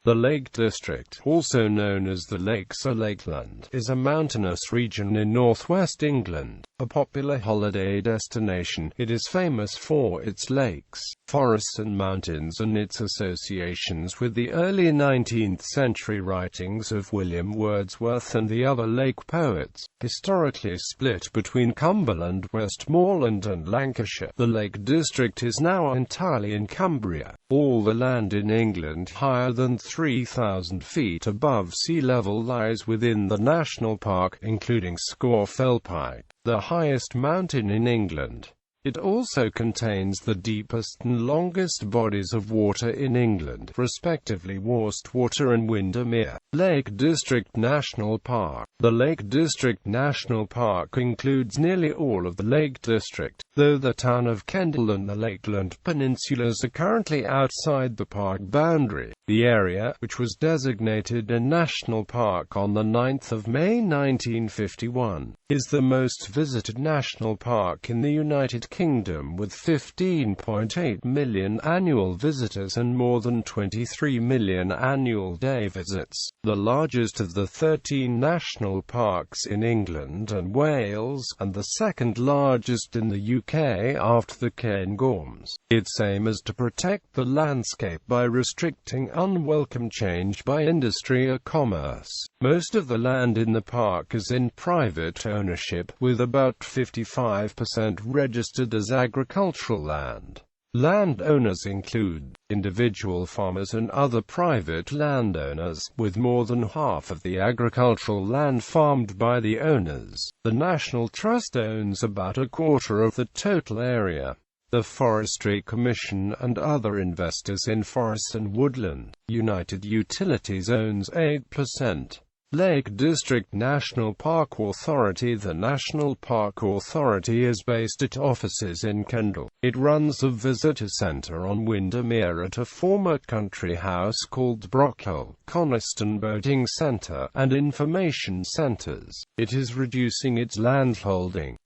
The Lake District, also known as the Lakes or Lakeland, is a mountainous region in northwest England, a popular holiday destination. It is famous for its lakes, forests and mountains, and its associations with the early 19th century writings of William Wordsworth and the other lake poets. Historically split between Cumberland, Westmorland and Lancashire, the Lake District is now entirely in Cumbria. All the land in England higher than 3,000 feet above sea level lies within the national park, including Scafell Pike, the highest mountain in England. It also contains the deepest and longest bodies of water in England, respectively Westwater and Windermere. Lake District National Park. The Lake District National Park includes nearly all of the Lake District, though the town of Kendal and the Lakeland peninsulas are currently outside the park boundary. The area, which was designated a national park on the 9th of May 1951, is the most visited national park in the United Kingdom, with 15.8 million annual visitors and more than 23 million annual day visits. The largest of the 13 national parks in England and Wales, and the second largest in the UK after the Cairngorms. Its aim is to protect the landscape by restricting unwelcome change by industry or commerce. Most of the land in the park is in private ownership, with about 55% registered as agricultural land. Landowners include individual farmers and other private landowners, with more than half of the agricultural land farmed by the owners. The National Trust owns about a quarter of the total area. The Forestry Commission and other investors in forests and woodland, United Utilities, owns 8%. Lake District National Park Authority. The National Park Authority is based at offices in Kendal. It runs a visitor centre on Windermere at a former country house called Brockhill, Coniston Boating Centre, and information centres. It is reducing its landholding.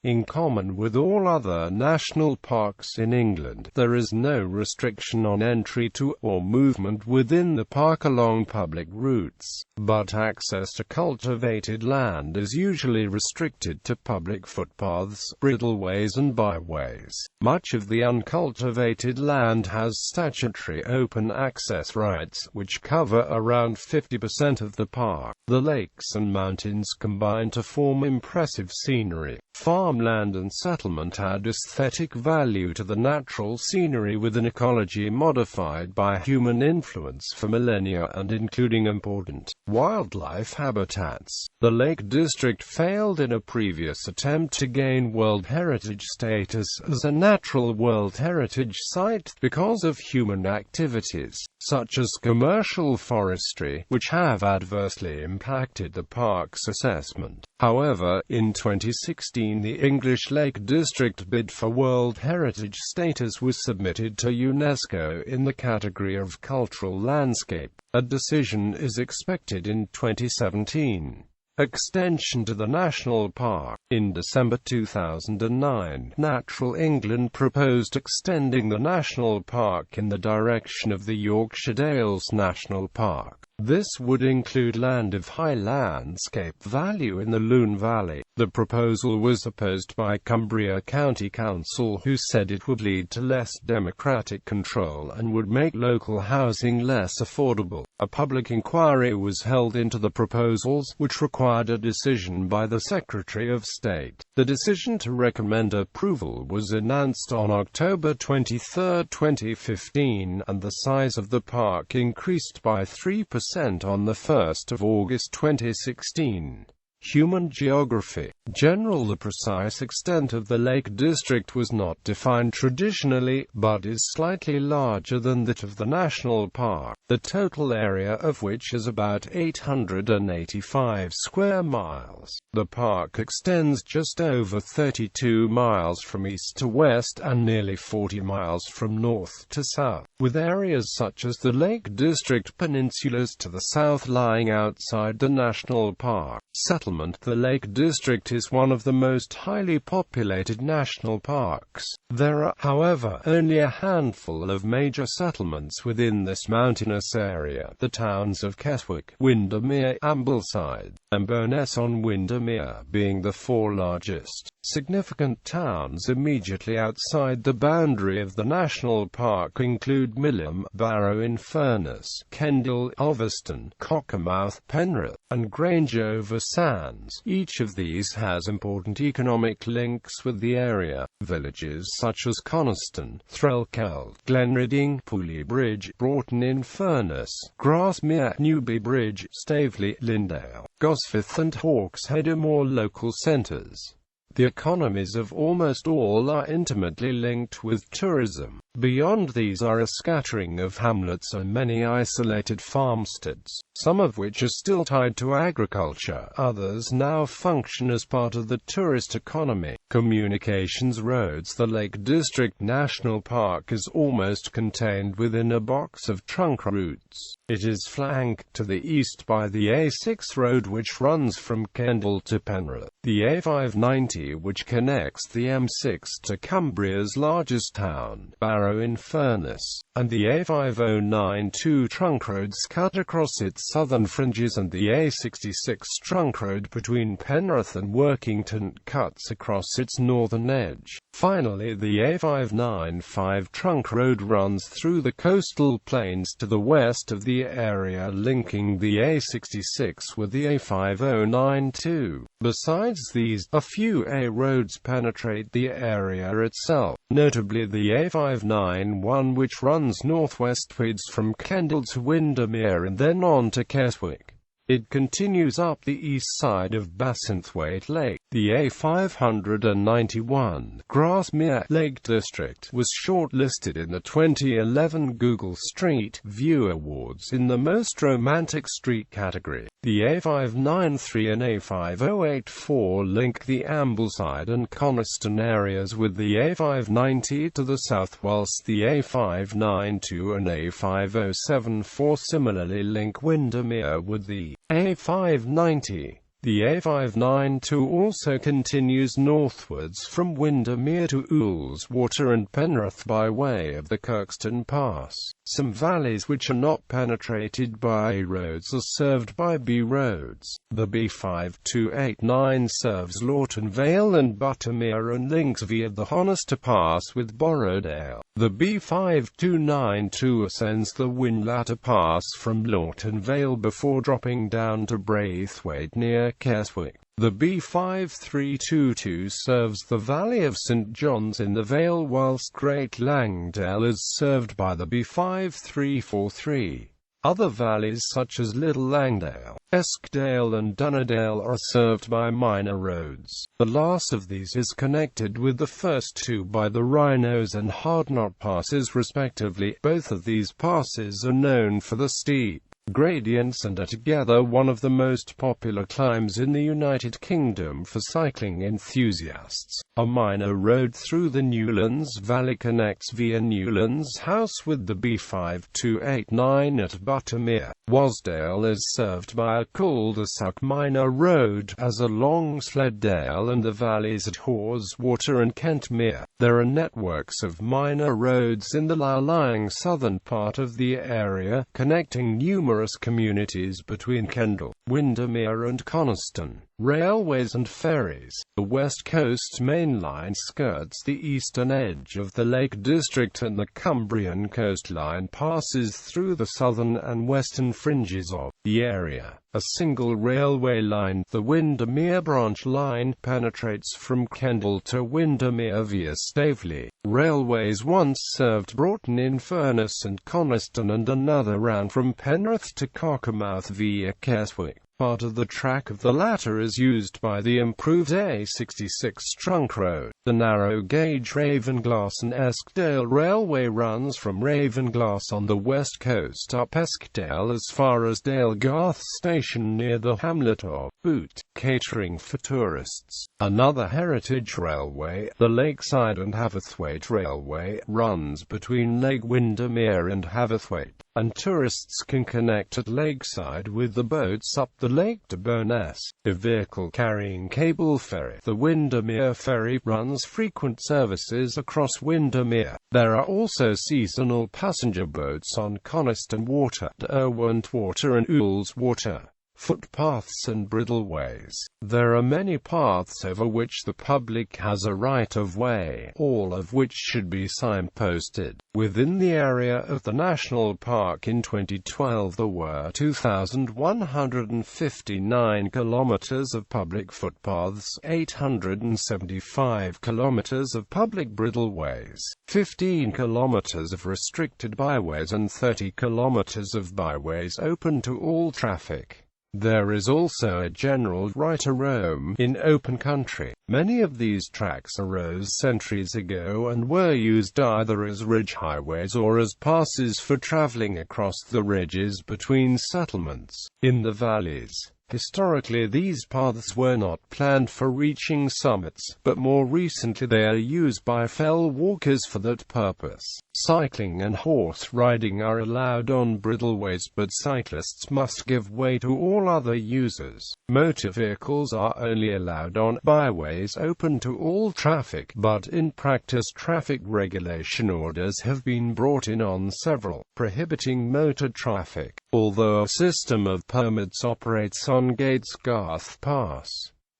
In common with all other national parks in England, there is no restriction on entry to or movement within the park along public routes, but access to cultivated land is usually restricted to public footpaths, bridleways and byways. Much of the uncultivated land has statutory open access rights, which cover around 50% of the park. The lakes and mountains combine to form impressive scenery. Farmland and settlement add aesthetic value to the natural scenery, with an ecology modified by human influence for millennia and including important wildlife habitats. The Lake District failed in a previous attempt to gain World Heritage status as a natural World Heritage Site because of human activities, such as commercial forestry, which have adversely impacted the park's assessment. However, in 2016 the English Lake District bid for World Heritage status was submitted to UNESCO in the category of cultural landscape. A decision is expected in 2017. Extension to the national park. In December 2009, Natural England proposed extending the national park in the direction of the Yorkshire Dales National Park. This would include land of high landscape value in the Lune Valley. The proposal was opposed by Cumbria County Council, who said it would lead to less democratic control and would make local housing less affordable. A public inquiry was held into the proposals, which required a decision by the Secretary of State. The decision to recommend approval was announced on October 23, 2015, and the size of the park increased by 3% on 1 August 2016. Human geography. The precise extent of the Lake District was not defined traditionally, but is slightly larger than that of the national park, the total area of which is about 885 square miles. The park extends just over 32 miles from east to west and nearly 40 miles from north to south, with areas such as the Lake District peninsulas to the south lying outside the national park. Settlement. The Lake District is one of the most highly populated national parks. There are, however, only a handful of major settlements within this mountainous mountainous area. The towns of Keswick, Windermere, Ambleside, and Bowness-on-Windermere being the four largest significant towns immediately outside the boundary of the national park include Millom, Barrow-in-Furness, Kendal, Ulverston, Cockermouth, Penrith, and Grange-over-Sands. Each of these has important economic links with the area. Villages such as Coniston, Threlkeld, Glenridding, Pooley Bridge, Broughton-in-Furness, Grasmere, Newby Bridge, Staveley, Lindale, Gosforth and Hawkshead are more local centres. The economies of almost all are intimately linked with tourism. Beyond these are a scattering of hamlets and many isolated farmsteads, some of which are still tied to agriculture. Others now function as part of the tourist economy. Communications roads. The Lake District National Park is almost contained within a box of trunk routes. It is flanked to the east by the A6 road which runs from Kendal to Penrith, the A590 which connects the M6 to Cumbria's largest town, Barrow-in-Furness, and the A5092 trunk roads cut across its southern fringes, and the A66 trunk road between Penrith and Workington cuts across its northern edge. Finally, the A595 trunk road runs through the coastal plains to the west of the area, linking the A66 with the A5092. Besides these, a few A roads penetrate the area itself, notably the A591 which runs northwestwards from Kendal to Windermere and then on to Keswick. It continues up the east side of Bassenthwaite Lake. The A591 Grasmere Lake District was shortlisted in the 2011 Google Street View Awards in the Most Romantic Street category. The A593 and A5084 link the Ambleside and Coniston areas with the A590 to the south, whilst the A592 and A5074 similarly link Windermere with the A590. The A592 also continues northwards from Windermere to Ullswater and Penrith by way of the Kirkstone Pass. Some valleys which are not penetrated by A roads are served by B roads. The B5289 serves Lawton Vale and Buttermere and links via the Honister Pass with Borrowdale. The B5292 ascends the Whinlatter Pass from Lawton Vale before dropping down to Braithwaite near Keswick. The B5322 serves the Valley of St John's in the Vale, whilst Great Langdale is served by the B5343. Other valleys such as Little Langdale, Eskdale and Dunnerdale are served by minor roads. The last of these is connected with the first two by the Rhinos and Hardknot passes respectively. Both of these passes are known for the steep gradients and are together one of the most popular climbs in the United Kingdom for cycling enthusiasts. A minor road through the Newlands Valley connects via Newlands House with the B5289 at Buttermere. Wasdale is served by a cul-de-sac minor road, as are Longsleddale and the valleys at Haweswater and Kentmere. There are networks of minor roads in the low-lying southern part of the area, connecting numerous communities between Kendal, Windermere and Coniston. Railways and ferries. The West Coast Main Line skirts the eastern edge of the Lake District, and the Cumbrian coastline passes through the southern and western fringes of the area. A single railway line, the Windermere Branch Line, penetrates from Kendal to Windermere via Staveley. Railways once served Broughton-in-Furness and Coniston, and another ran from Penrith to Cockermouth via Keswick. Part of the track of the latter is used by the improved A66 trunk road. The narrow-gauge Ravenglass and Eskdale Railway runs from Ravenglass on the west coast up Eskdale as far as Dalegarth Station near the hamlet of Boot, catering for tourists. Another heritage railway, the Lakeside and Haverthwaite Railway, runs between Lake Windermere and Haverthwaite. and tourists can connect at lakeside with the boats up the lake to Bowness, a vehicle-carrying cable ferry. The Windermere Ferry runs frequent services across Windermere. There are also seasonal passenger boats on Coniston Water, Derwent Water and Ools Water. Footpaths and bridleways. There are many paths over which the public has a right-of-way, all of which should be signposted. Within the area of the national park in 2012 there were 2,159 kilometers of public footpaths, 875 kilometers of public bridleways, 15 kilometers of restricted byways and 30 kilometers of byways open to all traffic. There is also a general right to roam in open country. Many of these tracks arose centuries ago and were used either as ridge highways or as passes for traveling across the ridges between settlements. In the valleys, historically these paths were not planned for reaching summits, but more recently they are used by fell walkers for that purpose. Cycling and horse riding are allowed on bridleways, but cyclists must give way to all other users. Motor vehicles are only allowed on byways open to all traffic, but in practice traffic regulation orders have been brought in on several, prohibiting motor traffic, although a system of permits operates on Gates Garth Pass.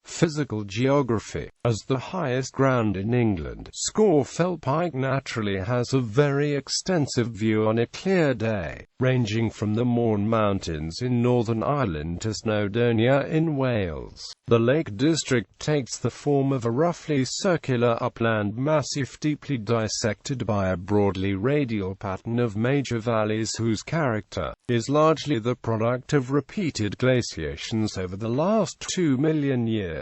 Physical geography. As the highest ground in England, Scafell Pike naturally has a very extensive view on a clear day, ranging from the Mourne Mountains in Northern Ireland to Snowdonia in Wales. The Lake District takes the form of a roughly circular upland massif deeply dissected by a broadly radial pattern of major valleys whose character is largely the product of repeated glaciations over the last 2 million years.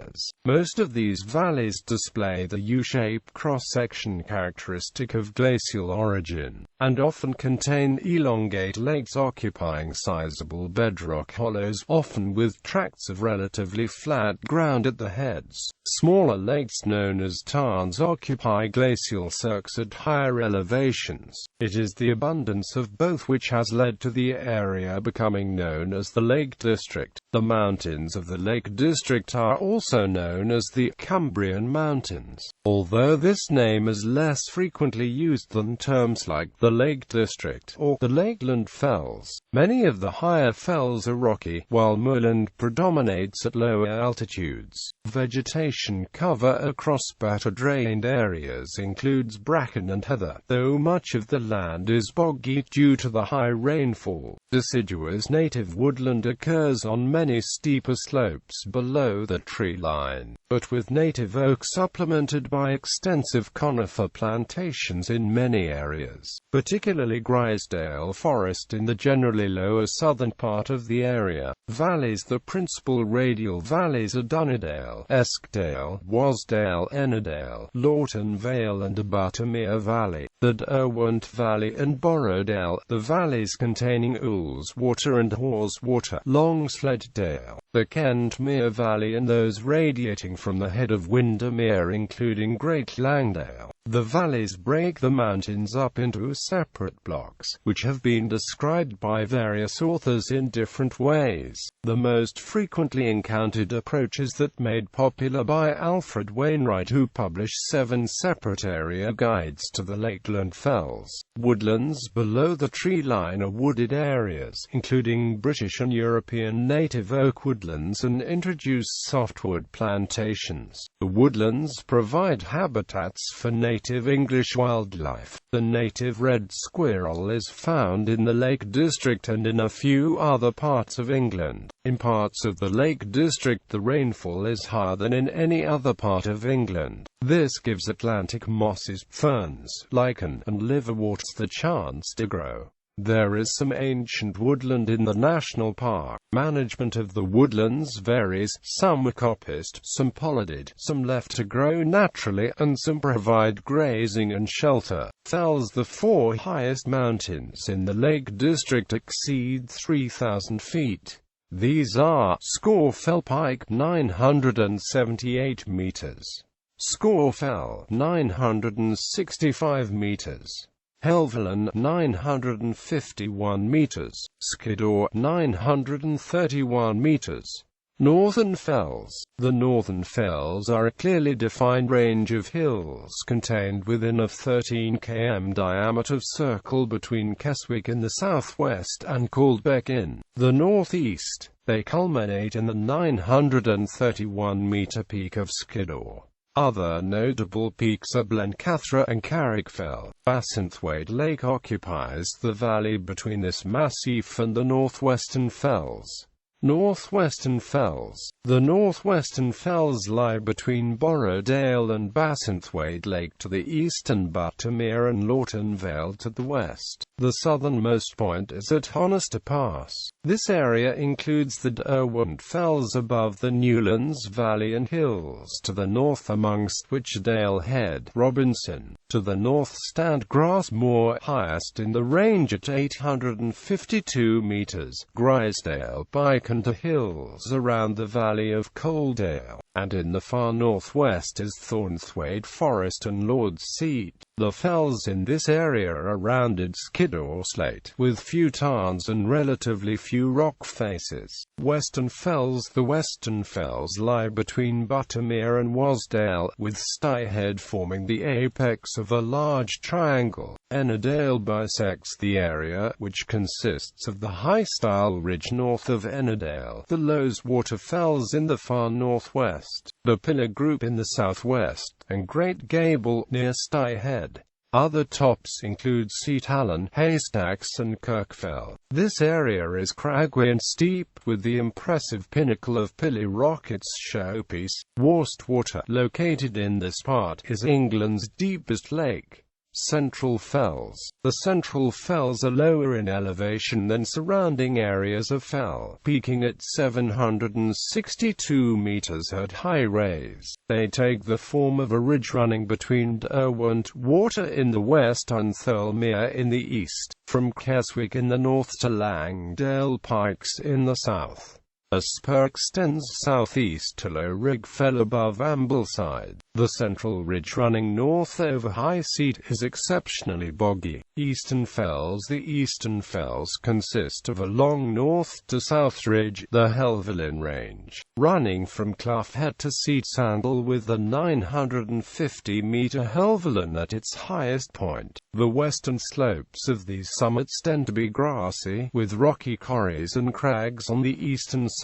Most of these valleys display the U-shaped cross-section characteristic of glacial origin, and often contain elongate lakes occupying sizable bedrock hollows, often with tracts of relatively flat ground at the heads. Smaller lakes known as tarns occupy glacial cirques at higher elevations. It is the abundance of both which has led to the area becoming known as the Lake District. The mountains of the Lake District are also known as the Cumbrian Mountains, although this name is less frequently used than terms like the Lake District or the Lakeland Fells. Many of the higher fells are rocky, while moorland predominates at lower altitudes. Vegetation cover across better drained areas includes bracken and heather, though much of the land is boggy due to the high rainfall. Deciduous native woodland occurs on many steeper slopes below the tree line, but with native oak supplemented by extensive conifer plantations in many areas, particularly Grisdale Forest in the generally lower southern part of the area. Valleys. The principal radial valleys are Dunnerdale, Eskdale, Wasdale, Ennerdale, Lawton Vale and Buttermere Valley, the Derwent Valley and Borrowdale, the valleys containing Ools Water and Hawes Water, Longsleddale, the Kentmere Valley and those radiating from the head of Windermere including Great Langdale. The valleys break the mountains up into separate blocks, which have been described by various authors in different ways. The most frequently encountered approach is that made popular by Alfred Wainwright, who published 7 separate area guides to the Lakeland Fells. Woodlands below the tree line are wooded areas, including British and European native oak woodlands and introduced softwood plantations. The woodlands provide habitats for native English wildlife. The native red squirrel is found in the Lake District and in a few other parts of England. In parts of the Lake District the rainfall is higher than in any other part of England. This gives Atlantic mosses, ferns, lichen, and liverworts the chance to grow. There is some ancient woodland in the national park. Management of the woodlands varies, some are coppiced, some pollarded, some left to grow naturally, and some provide grazing and shelter. Fells. The 4 highest mountains in the Lake District exceed 3,000 feet. These are Scafell Pike 978 meters, Scafell 965 meters, Helvellyn 951 metres, Skiddaw 931 metres. Northern Fells. The Northern Fells are a clearly defined range of hills contained within a 13 km diameter circle between Keswick in the southwest and Caldbeck in the northeast. They culminate in the 931-metre peak of Skiddaw. Other notable peaks are Blencathra and Carrickfell. Bassenthwaite Lake occupies the valley between this massif and the Northwestern Fells. Northwestern Fells. The Northwestern Fells lie between Borrowdale and Bassenthwaite Lake to the east and Buttermere and Lawton Vale to the west. The southernmost point is at Honister Pass. This area includes the Derwent Fells above the Newlands Valley and hills to the north, amongst which Dale Head, Robinson. To the north stand Grassmoor, highest in the range at 852 metres, Grisdale Pike, and the hills around the valley of Coaldale, and in the far northwest is Thornthwaite Forest and Lord's Seat. The fells in this area are rounded skid or slate, with few tarns and relatively few rock faces. Western Fells. The Western Fells lie between Buttermere and Wasdale, with Styhead forming the apex of a large triangle. Ennerdale bisects the area, which consists of the High Stile Ridge north of Ennerdale, the Loweswater Fells in the far northwest, the Pillar Group in the southwest, and Great Gable near Styhead. Other tops include Seat Allen, Haystacks, and Kirkfell. This area is craggy and steep, with the impressive pinnacle of Pilly Rock its showpiece. Wastwater, located in this part, is England's deepest lake. Central Fells. The Central Fells are lower in elevation than surrounding areas of fell, peaking at 762 metres at high raise. They take the form of a ridge running between Derwent Water in the west and Thirlmere in the east, from Keswick in the north to Langdale Pikes in the south. A spur extends southeast to Low Rig Fell above Ambleside. The central ridge running north over High Seat is exceptionally boggy. Eastern Fells. The Eastern Fells consist of a long north-to-south ridge, the Helvellyn Range, running from Clough Head to Seat Sandal, with the 950-metre Helvellyn at its highest point. The western slopes of these summits tend to be grassy, with rocky corries and crags on the eastern side.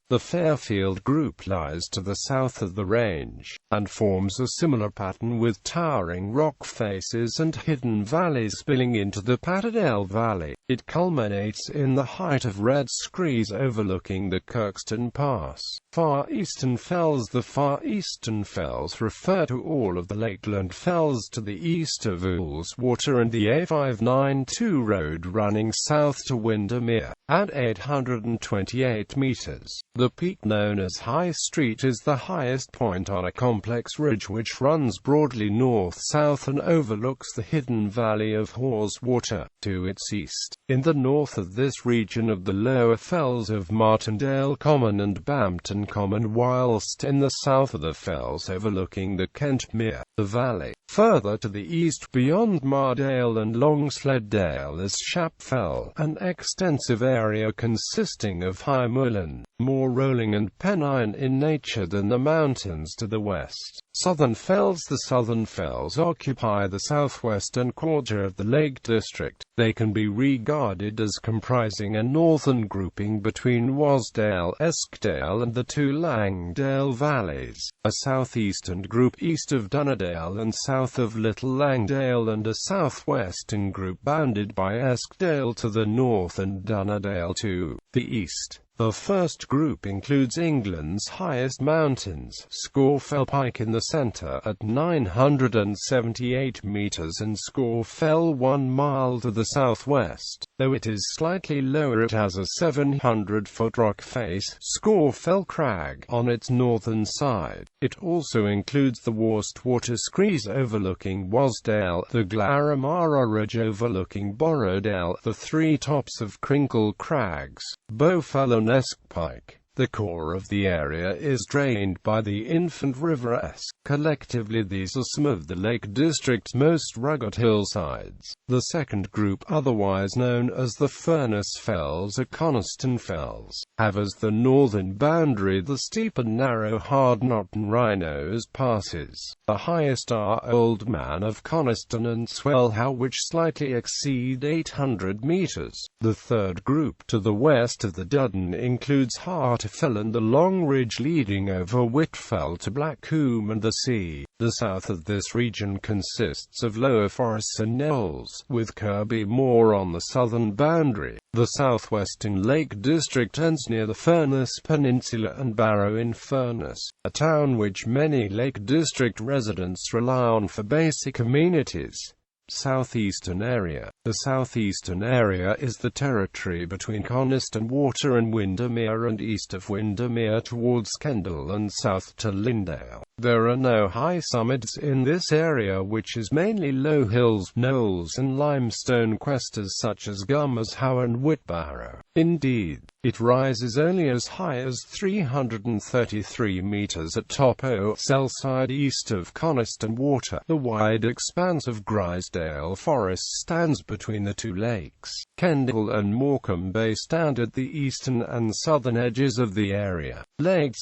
The Fairfield Group lies to the south of the range, and forms a similar pattern with towering rock faces and hidden valleys spilling into the Patterdale Valley. It culminates in the height of Red Screes overlooking the Kirkstone Pass. Far Eastern Fells. The Far Eastern Fells refer to all of the Lakeland Fells to the east of Ullswater and the A592 road running south to Windermere, at 828 metres. The peak known as High Street is the highest point on a complex ridge which runs broadly north-south and overlooks the hidden valley of Haweswater, to its east. In the north of this region of the lower fells of Martindale Common and Bampton Common, whilst in the south of the fells overlooking the Kentmere, the valley. Further to the east, beyond Mardale and Longsleddale, is Shap Fell, an extensive area consisting of high moorland, more rolling and pennine in nature than the mountains to the west. Southern Fells. The Southern Fells occupy the southwestern quarter of the Lake District. They can be regarded as comprising a northern grouping between Wasdale, Eskdale and the two Langdale valleys, a southeastern group east of Dunnerdale and south of Little Langdale, and a southwestern group bounded by Eskdale to the north and Dunnerdale to the east. The first group includes England's highest mountains, Scafell Pike in the centre at 978 metres and Scafell 1 mile to the southwest. Though it is slightly lower, it has a 700-foot rock face, Scafell Crag, on its northern side. It also includes the Wastwater Screes overlooking Wasdale, the Glaramara Ridge overlooking Borrowdale, the three tops of Crinkle Crags, Bowfell and Pike. The core of the area is drained by the Infant River Esk. Collectively these are some of the Lake District's most rugged hillsides. The second group, otherwise known as the Furnace Fells or Coniston Fells, have as the northern boundary the steep and narrow Hardknott Rhinos passes. The highest are Old Man of Coniston and Swellhow, which slightly exceed 800 meters. The third group, to the west of the Duddon, includes Hartefell and the long ridge leading over Whitfell to Blackcomb and the sea. The south of this region consists of lower forests and knolls, with Kirby Moor on the southern boundary. The southwestern Lake District ends near the Furness Peninsula and Barrow in Furness, a town which many Lake District residents rely on for basic amenities. Southeastern area. The southeastern area is the territory between Coniston Water and Windermere, and east of Windermere towards Kendal and south to Lindale. There are no high summits in this area, which is mainly low hills, knolls and limestone crestas such as Gummershow and Whitbarrow. Indeed, it rises only as high as 333 meters at top O'Selside east of Coniston Water. The wide expanse of Grisdale Forest stands between the two lakes. Kendal and Morecambe Bay stand at the eastern and southern edges of the area.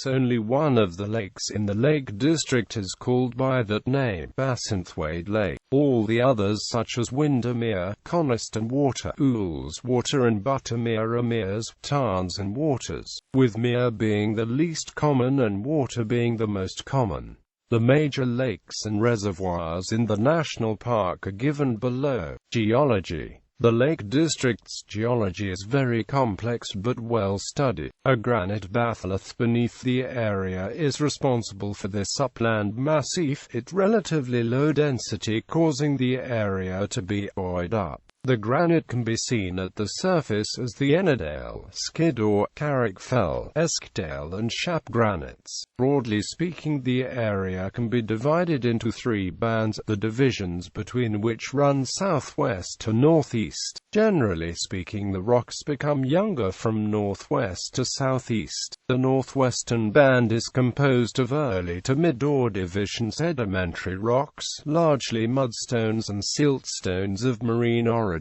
Only one of the lakes in the Lake District is called by that name, Bassenthwaite Lake. All the others, such as Windermere, Coniston Water, Ools Water and Buttermere, are meres, tarns and waters, with mere being the least common and water being the most common. The major lakes and reservoirs in the national park are given below. Geology. The Lake District's geology is very complex but well studied. A granite batholith beneath the area is responsible for this upland massif, its relatively low density causing the area to be buoyed up. The granite can be seen at the surface as the Ennerdale, Skiddaw, Carrickfell, Eskdale and Shap granites. Broadly speaking, the area can be divided into three bands, the divisions between which run southwest to northeast. Generally speaking, the rocks become younger from northwest to southeast. The northwestern band is composed of early to mid-Ordovician sedimentary rocks, largely mudstones and siltstones of marine origin.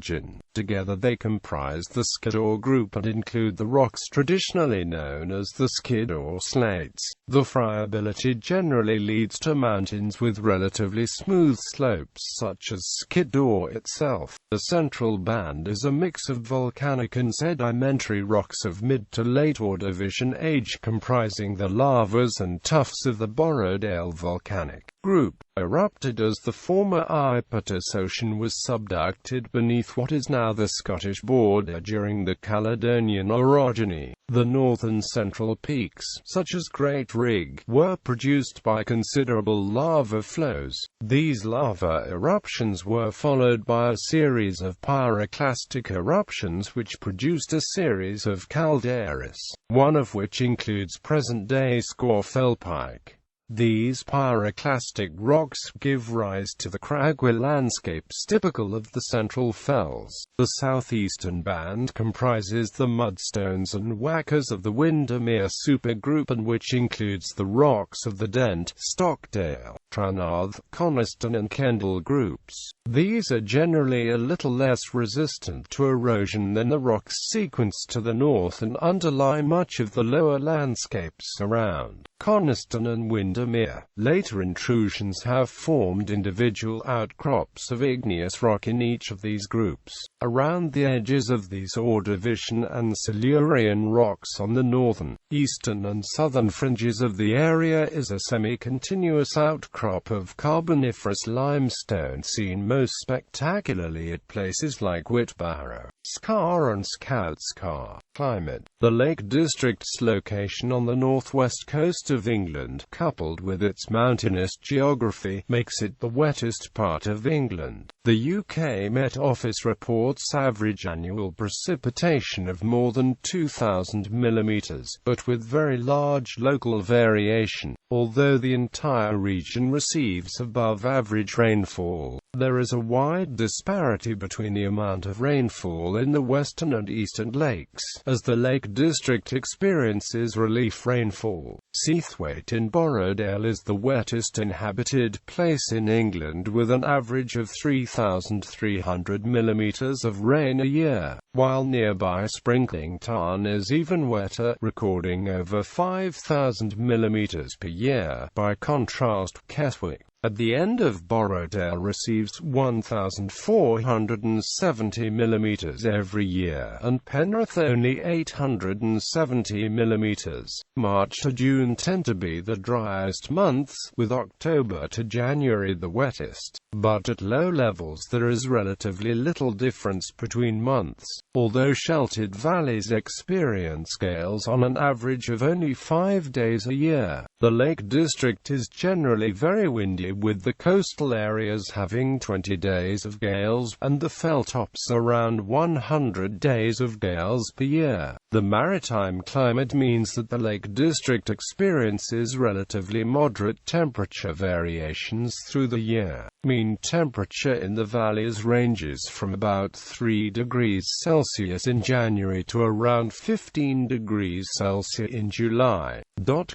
Together they comprise the Skiddaw group and include the rocks traditionally known as the Skiddaw slates. The friability generally leads to mountains with relatively smooth slopes such as Skiddaw itself. The central band is a mix of volcanic and sedimentary rocks of mid to late Ordovician age comprising the lavas and tuffs of the Borrowdale volcanic group. Erupted as the former Iapetus Ocean was subducted beneath what is now the Scottish border during the Caledonian orogeny. The northern central peaks, such as Great Rig, were produced by considerable lava flows. These lava eruptions were followed by a series of pyroclastic eruptions which produced a series of calderas, one of which includes present-day Scafell Pike. These pyroclastic rocks give rise to the craggy landscapes typical of the Central Fells. The southeastern band comprises the mudstones and whackers of the Windermere supergroup, and which includes the rocks of the Dent, Stockdale, Tranarth, Coniston and Kendal groups. These are generally a little less resistant to erosion than the rocks sequenced to the north and underlie much of the lower landscapes around Coniston and Windermere. Later intrusions have formed individual outcrops of igneous rock in each of these groups. Around the edges of these Ordovician and Silurian rocks on the northern, eastern and southern fringes of the area is a semi-continuous outcrop of Carboniferous limestone seen most spectacularly at places like Whitbarrow, Scar and Scout-Scar. Climate. The Lake District's location on the northwest coast of England, coupled with its mountainous geography, makes it the wettest part of England. The UK Met Office reports average annual precipitation of more than 2,000 millimeters, but with very large local variation. Although the entire region receives above-average rainfall, there is a wide disparity between the amount of rainfall rainfall in the western and eastern lakes, as the Lake District experiences relief rainfall. Seathwaite in Borrowdale is the wettest inhabited place in England, with an average of 3,300 mm of rain a year, while nearby Sprinkling Tarn is even wetter, recording over 5,000 mm per year. By contrast, Keswick, at the end of Borrowdale, receives 1,470 mm every year, and Penrith only 870 mm. March to June tend to be the driest months, with October to January the wettest. But at low levels there is relatively little difference between months, although sheltered valleys experience gales on an average of only 5 days a year. The Lake District is generally very windy, with the coastal areas having 20 days of gales, and the felltops around 100 days of gales per year. The maritime climate means that the Lake District experiences relatively moderate temperature variations through the year. Mean temperature in the valleys ranges from about 3 degrees Celsius in January to around 15 degrees Celsius in July.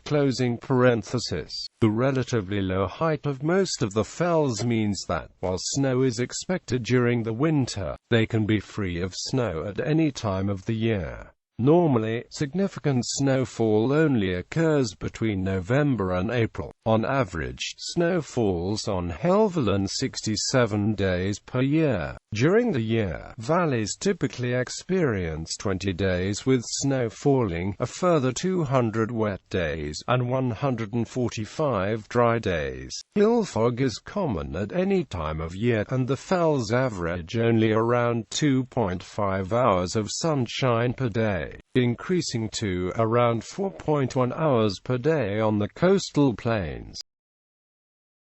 Closing parenthesis. The relatively low height of most of the fells means that, while snow is expected during the winter, they can be free of snow at any time of the year. Normally, significant snowfall only occurs between November and April. On average, snow falls on Helvellyn 67 days per year. During the year, valleys typically experience 20 days with snow falling, a further 200 wet days, and 145 dry days. Hill fog is common at any time of year, and the fells average only around 2.5 hours of sunshine per day, increasing to around 4.1 hours per day on the coastal plains.